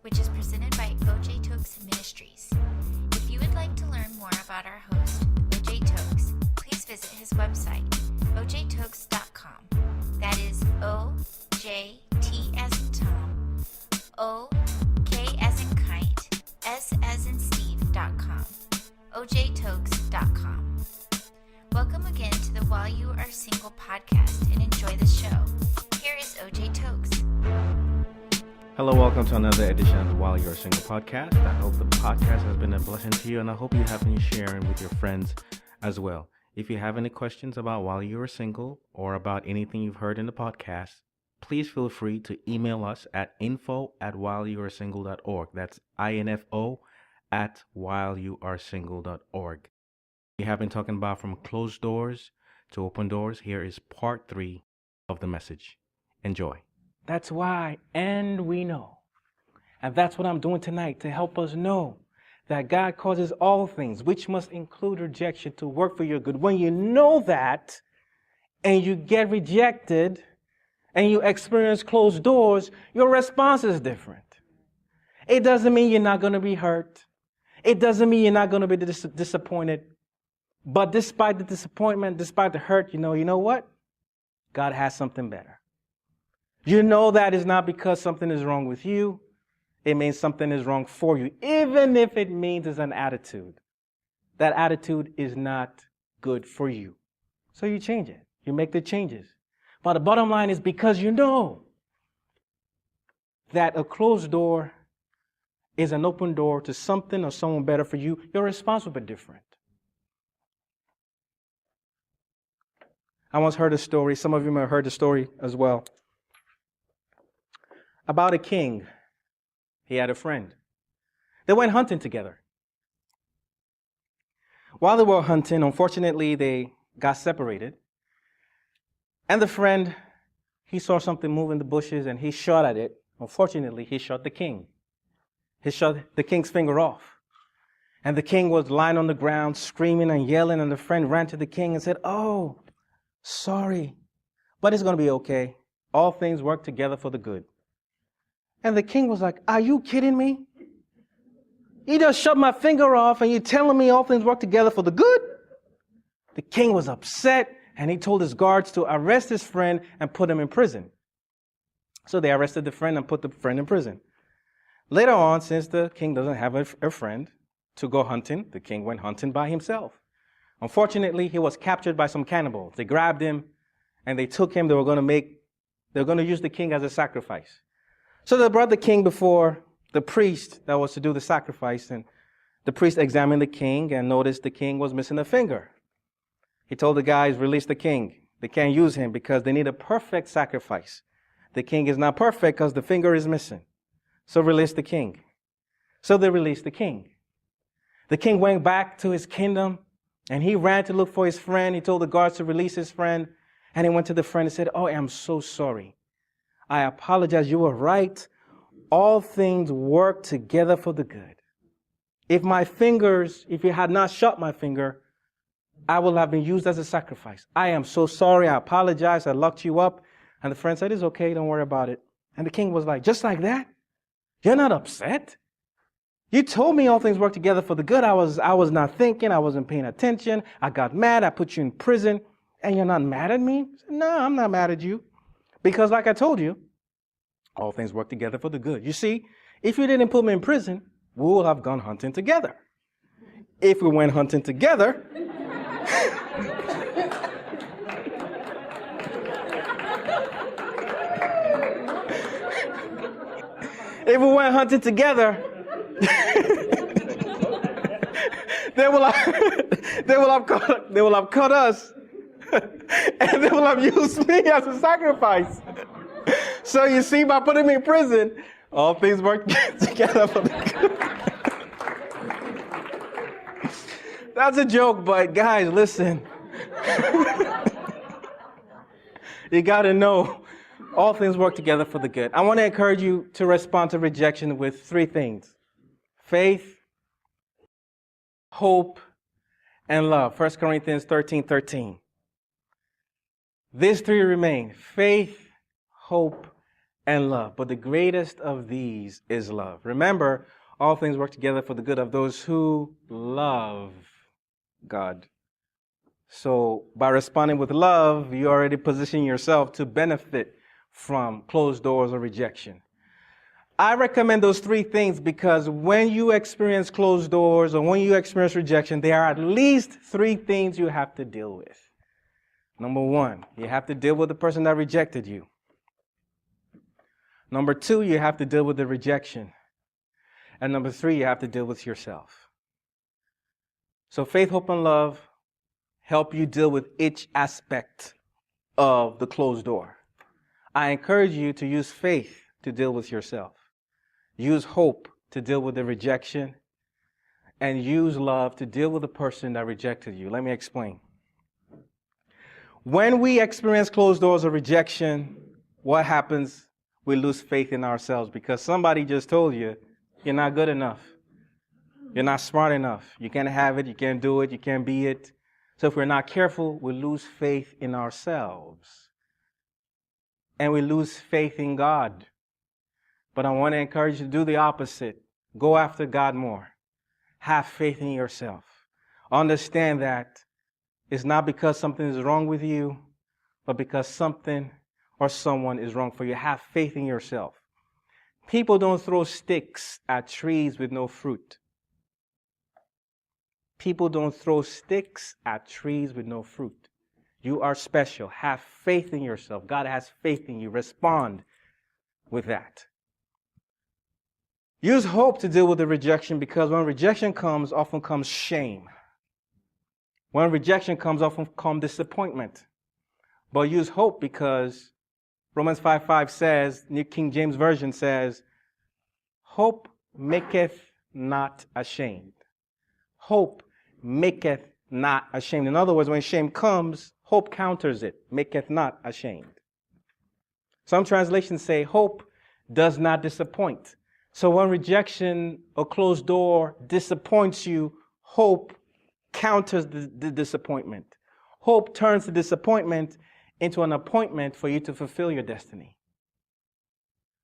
which is presented by OJ Tokes Ministries. If you would like to learn more about our host, OJ Tokes, please visit his website, ojtokes.com. That is O-J-T as in Tom, O-K as in kite, S as in Steve.com, ojtokes.com. Welcome again to the While You Are Single podcast and enjoy the show. Here is OJ Tokes. Hello, welcome to another edition of the While You're Single podcast. I hope the podcast has been a blessing to you, and I hope you have been sharing with your friends as well. If you have any questions about While You're Single or about anything you've heard in the podcast, please feel free to email us at info@whileyouaresingle.org. That's info@whileyouaresingle.org. We have been talking about from closed doors to open doors. Here is part 3 of the message. Enjoy. That's why, and we know. And that's what I'm doing tonight, to help us know that God causes all things, which must include rejection, to work for your good. When you know that, and you get rejected, and you experience closed doors, your response is different. It doesn't mean you're not going to be hurt. It doesn't mean you're not going to be disappointed. But despite the disappointment, despite the hurt, you know what? God has something better. You know that is not because something is wrong with you. It means something is wrong for you, even if it means it's an attitude. That attitude is not good for you. So you change it. You make the changes. But the bottom line is, because you know that a closed door is an open door to something or someone better for you, your response will be different. I once heard a story. Some of you may have heard the story as well. About a king. He had a friend. They went hunting together. While they were hunting, unfortunately, they got separated. And the friend, he saw something move in the bushes and he shot at it. Unfortunately, he shot the king. He shot the king's finger off. And the king was lying on the ground, screaming and yelling, and the friend ran to the king and said, "Oh, sorry, but it's going to be okay. All things work together for the good." And the king was like, "Are you kidding me? You just shot my finger off and you're telling me all things work together for the good?" The king was upset and he told his guards to arrest his friend and put him in prison. So they arrested the friend and put the friend in prison. Later on, since the king doesn't have a friend to go hunting, the king went hunting by himself. Unfortunately, he was captured by some cannibals. They grabbed him and they took him. They were going to use the king as a sacrifice. So they brought the king before the priest that was to do the sacrifice, and the priest examined the king and noticed the king was missing a finger. He told the guys, "Release the king. They can't use him because they need a perfect sacrifice. The king is not perfect because the finger is missing. So release the king." So they released the king. The king went back to his kingdom and he ran to look for his friend. He told the guards to release his friend, and he went to the friend and said, "Oh, I'm so sorry. I apologize. You were right. All things work together for the good. If you had not shot my finger, I would have been used as a sacrifice. I am so sorry. I apologize. I locked you up." And the friend said, "It's okay. Don't worry about it." And the king was like, "Just like that? You're not upset? You told me all things work together for the good. I was not thinking. I wasn't paying attention. I got mad. I put you in prison. And you're not mad at me?" I said, "No, I'm not mad at you. Because like I told you, all things work together for the good. You see, if you didn't put me in prison, we would have gone hunting together. If we went hunting together, they will have caught us, and they will have used me as a sacrifice. So you see, by putting me in prison, all things work together for the good." That's a joke, but guys, listen. You got to know all things work together for the good. I want to encourage you to respond to rejection with 3 things: faith, hope, and love. 1 Corinthians 13:13. These 3 remain: faith, hope, and love. But the greatest of these is love. Remember, all things work together for the good of those who love God. So by responding with love, you already position yourself to benefit from closed doors or rejection. I recommend those three things because when you experience closed doors or when you experience rejection, there are at least three things you have to deal with. Number one, you have to deal with the person that rejected you. Number two, you have to deal with the rejection. And number three, you have to deal with yourself. So faith, hope, and love help you deal with each aspect of the closed door. I encourage you to use faith to deal with yourself. Use hope to deal with the rejection. And use love to deal with the person that rejected you. Let me explain. When we experience closed doors or rejection, what happens? We lose faith in ourselves because somebody just told you, you're not good enough. You're not smart enough. You can't have it. You can't do it. You can't be it. So if we're not careful, we lose faith in ourselves. And we lose faith in God. But I want to encourage you to do the opposite. Go after God more. Have faith in yourself. Understand that it's not because something is wrong with you, but because something or someone is wrong for you. Have faith in yourself. People don't throw sticks at trees with no fruit. People don't throw sticks at trees with no fruit. You are special. Have faith in yourself. God has faith in you. Respond with that. Use hope to deal with the rejection because when rejection comes, often comes shame. When rejection comes, often comes disappointment. But use hope because Romans 5:5 says, New King James Version says, hope maketh not ashamed. Hope maketh not ashamed. In other words, when shame comes, hope counters it, maketh not ashamed. Some translations say hope does not disappoint. So when rejection or closed door disappoints you, hope counters the disappointment. Hope turns the disappointment into an appointment for you to fulfill your destiny.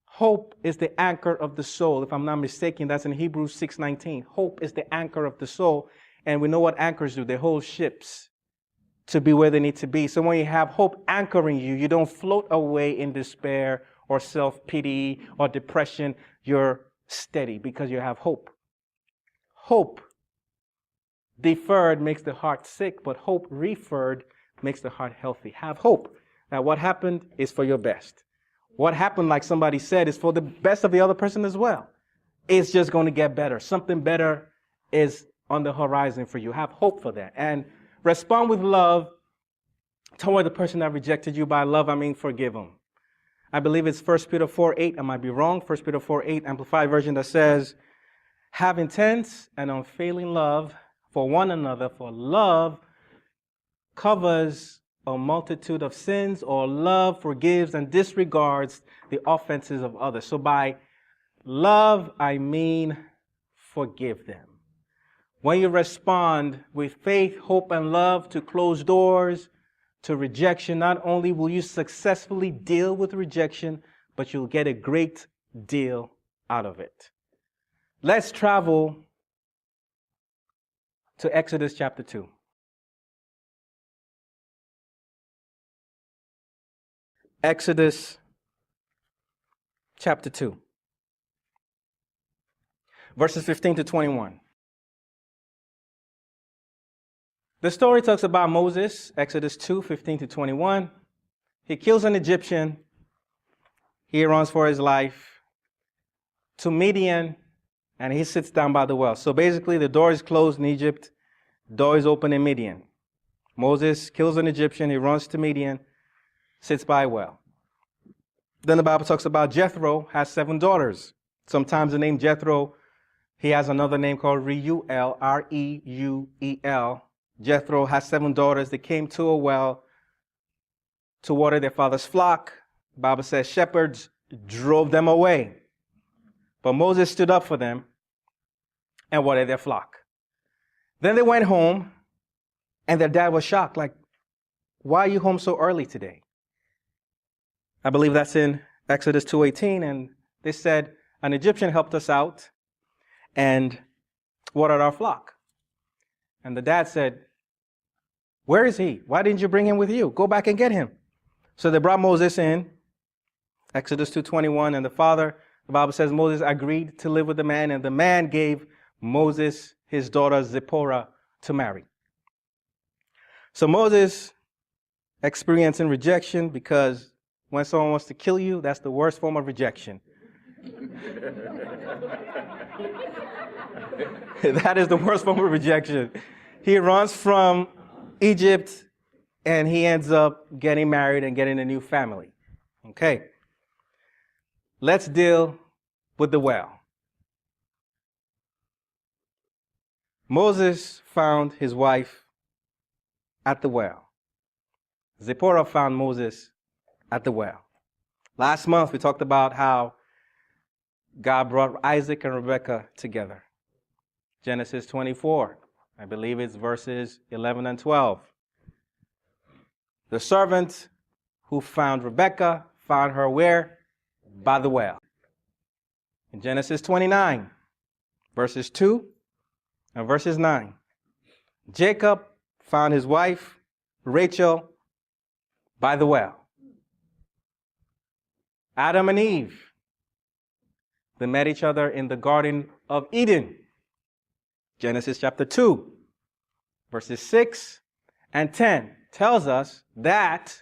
Hope is the anchor of the soul. If I'm not mistaken, that's in Hebrews 6:19. Hope is the anchor of the soul. And we know what anchors do. They hold ships to be where they need to be. So when you have hope anchoring you, you don't float away in despair or self-pity or depression. You're steady because you have hope. Hope deferred makes the heart sick, but hope referred makes the heart healthy. Have hope. Now, what happened is for your best. What happened, like somebody said, is for the best of the other person as well. It's just going to get better. Something better is on the horizon for you. Have hope for that. And respond with love toward the person that rejected you. By love, I mean forgive them. I believe it's 1 Peter 4:8. I might be wrong. 1 Peter 4:8, Amplified Version, that says, have intense and unfailing love for one another, for love covers a multitude of sins, or love forgives and disregards the offenses of others. So by love, I mean forgive them. When you respond with faith, hope, and love to closed doors, to rejection, not only will you successfully deal with rejection, but you'll get a great deal out of it. Let's travel to Exodus chapter 2. Exodus chapter 2, verses 15 to 21. The story talks about Moses, Exodus 2, 15 to 21. He kills an Egyptian. He runs for his life to Midian, and he sits down by the well. So basically, the door is closed in Egypt. Door is open in Midian. Moses kills an Egyptian. He runs to Midian, sits by a well. Then the Bible talks about Jethro has 7 daughters. Sometimes the name Jethro, he has another name called Reuel, R-E-U-E-L. Jethro has 7 daughters. They came to a well to water their father's flock. The Bible says shepherds drove them away. But Moses stood up for them and watered their flock. Then they went home, and their dad was shocked, like, why are you home so early today? I believe that's in Exodus 2:18, and they said, an Egyptian helped us out and watered our flock. And the dad said, where is he? Why didn't you bring him with you? Go back and get him. So they brought Moses in, Exodus 2:21, and the Bible says Moses agreed to live with the man, and the man gave Moses his daughter Zipporah to marry. So Moses experiencing rejection, because when someone wants to kill you, that's the worst form of rejection. That is the worst form of rejection. He runs from Egypt and he ends up getting married and getting a new family. Okay. Let's deal with the well. Moses found his wife at the well. Zipporah found Moses at the well. Last month we talked about how God brought Isaac and Rebekah together. Genesis 24. I believe it's verses 11 and 12. The servant who found Rebekah found her where? By the well. In Genesis 29, verses 2 and verses 9. Jacob found his wife, Rachel, by the well. Adam and Eve, they met each other in the Garden of Eden. Genesis chapter 2, verses 6 and 10 tells us that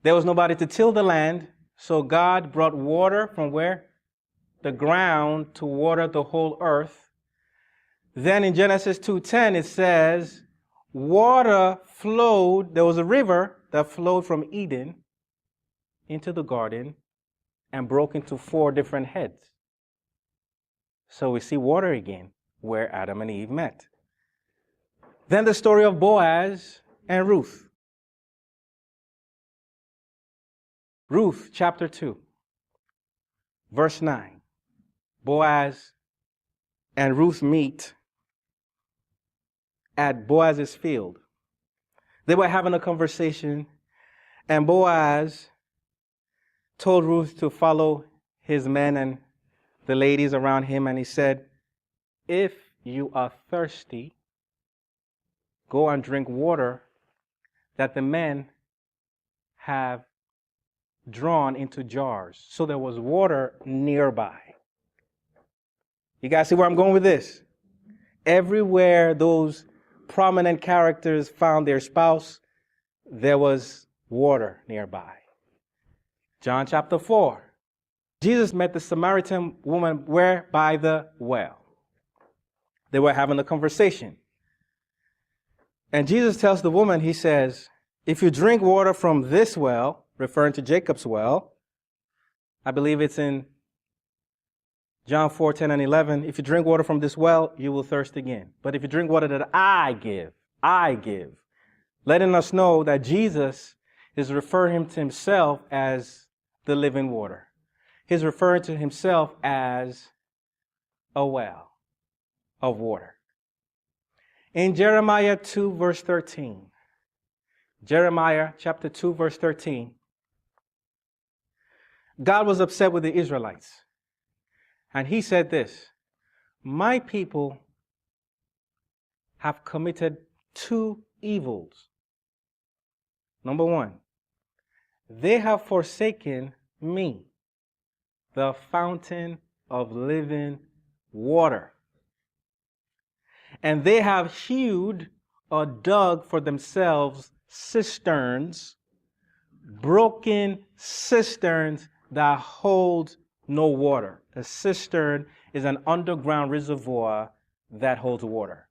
there was nobody to till the land, so God brought water from where? The ground to water the whole earth. Then in Genesis 2:10 it says, water flowed, there was a river that flowed from Eden into the garden and broke into 4 different heads. So we see water again where Adam and Eve met. Then the story of Boaz and Ruth. Ruth chapter 2, verse 9. Boaz and Ruth meet at Boaz's field. They were having a conversation, and Boaz told Ruth to follow his men and the ladies around him, and he said, if you are thirsty, go and drink water that the men have drawn into jars. So there was water nearby. You guys see where I'm going with this? Everywhere those prominent characters found their spouse, there was water nearby. John chapter 4. Jesus met the Samaritan woman where? By the well. They were having a conversation. And Jesus tells the woman, he says, if you drink water from this well, referring to Jacob's well, I believe it's in John 4, 10 and 11, if you drink water from this well, you will thirst again. But if you drink water that I give, letting us know that Jesus is referring to himself as the living water. He's referring to himself as a well of water. In Jeremiah 2, verse 13, Jeremiah chapter 2, verse 13, God was upset with the Israelites. And he said this, my people have committed 2 evils. Number 1, they have forsaken me, the fountain of living water. And they have hewed or dug for themselves cisterns, broken cisterns that hold no water. A cistern is an underground reservoir that holds water.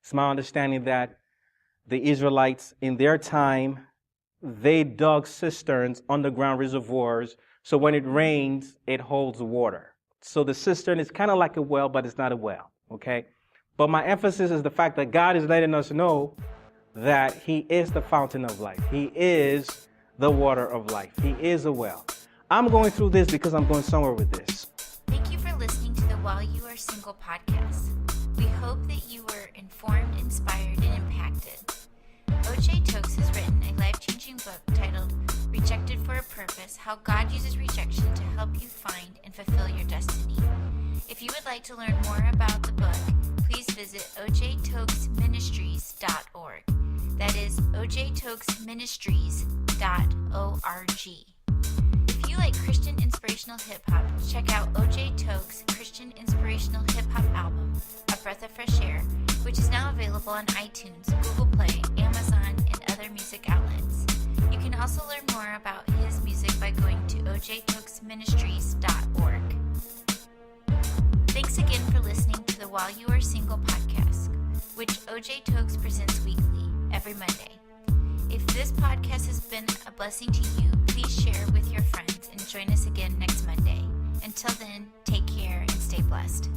It's my understanding that the Israelites in their time, they dug cisterns, underground reservoirs, so when it rains, it holds water. So the cistern is kind of like a well, but it's not a well, okay? But my emphasis is the fact that God is letting us know that he is the fountain of life. He is the water of life. He is a well. I'm going through this because I'm going somewhere with this. Thank you for listening to the While You Are Single podcast. We hope that you were informed, inspired, and impacted. O.J. Tokes has written a life-changing book titled Rejected for a Purpose: how God uses rejection to help you find and fulfill your destiny. If you would like to learn more about the book, please visit ojtokesministries.org. That is ojtokesministries.org. If you like Christian inspirational hip-hop, check out OJ Tokes' Christian inspirational hip-hop album, A Breath of Fresh Air, which is now available on iTunes, Google Play, Amazon, and other music outlets. You can also learn more about his music by going to ojtokesministries.org. Thanks again for listening to the While You Are Single podcast, which OJ Tokes presents weekly, every Monday. If this podcast has been a blessing to you, please share with your friends and join us again next Monday. Until then, take care and stay blessed.